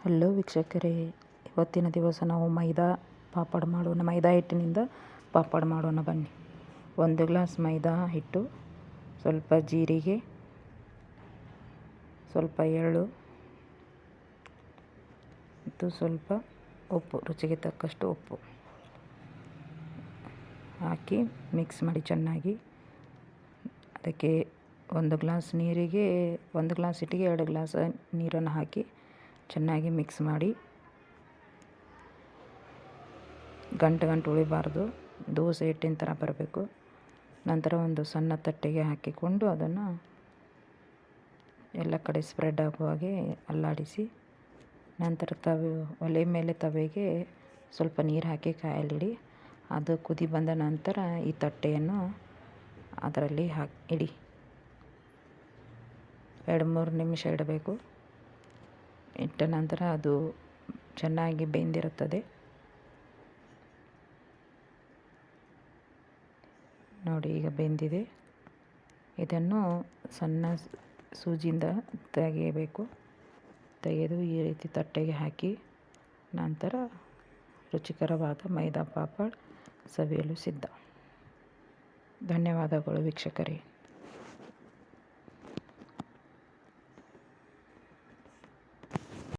Hello ವೀಕ್ಷಕರೇ, ಇವತ್ತಿನ ದಿವಸ ನಾವು ಮೈದಾ ಹಿಟ್ಟಿನಿಂದ ಪಾಪಡ್ ಮಾಡೋಣ ಬನ್ನಿ. 1 ಗ್ಲಾಸ್ ಮೈದಾ ಹಿಟ್ಟು, ಸ್ವಲ್ಪ ಜೀರಿಗೆ, ಸ್ವಲ್ಪ ಎಳ್ಳು ಮತ್ತು ಸ್ವಲ್ಪ ಉಪ್ಪು, ರುಚಿಗೆ ತಕ್ಕಷ್ಟು ಉಪ್ಪು ಹಾಕಿ ಮಿಕ್ಸ್ ಮಾಡಿ ಚೆನ್ನಾಗಿ. ಅದಕ್ಕೆ 1 ಗ್ಲಾಸ್ ನೀರಿಗೆ 1 ಗ್ಲಾಸ್ ಹಿಟ್ಟಿಗೆ 2 ಗ್ಲಾಸ್ ನೀರನ್ನು ಹಾಕಿ ಚೆನ್ನಾಗಿ ಮಿಕ್ಸ್ ಮಾಡಿ. ಗಂಟು ಉಳಿಬಾರ್ದು, ದೋಸೆ ಹಿಟ್ಟಿನ ಥರ ಬರಬೇಕು. ನಂತರ ಒಂದು ಸಣ್ಣ ತಟ್ಟೆಗೆ ಹಾಕಿಕೊಂಡು ಅದನ್ನು ಎಲ್ಲ ಕಡೆ ಸ್ಪ್ರೆಡ್ ಆಗುವ ಹಾಗೆ ಅಲ್ಲಾಡಿಸಿ, ನಂತರ ಒಲೆ ಮೇಲೆ ತವೆಗೆ ಸ್ವಲ್ಪ ನೀರು ಹಾಕಿ ಕಾಯಲಿಡಿ. ಅದು ಕುದಿ ಬಂದ ನಂತರ ಈ ತಟ್ಟೆಯನ್ನು ಅದರಲ್ಲಿ ಇಡಿ. 2-3 ನಿಮಿಷ ಇಡಬೇಕು. ಇಟ್ಟ ನಂತರ ಅದು ಚೆನ್ನಾಗಿ ಬೆಂದಿರುತ್ತದೆ. ನೋಡಿ, ಈಗ ಬೆಂದಿದೆ. ಇದನ್ನು ಸಣ್ಣ ಸೂಜಿಯಿಂದ ತೆಗೆದು ಈ ರೀತಿ ತಟ್ಟೆಗೆ ಹಾಕಿ, ನಂತರ ರುಚಿಕರವಾದ ಮೈದಾ ಪಾಪಡ್ ಸವಿಯಲು ಸಿದ್ಧ. ಧನ್ಯವಾದಗಳು ವೀಕ್ಷಕರೇ.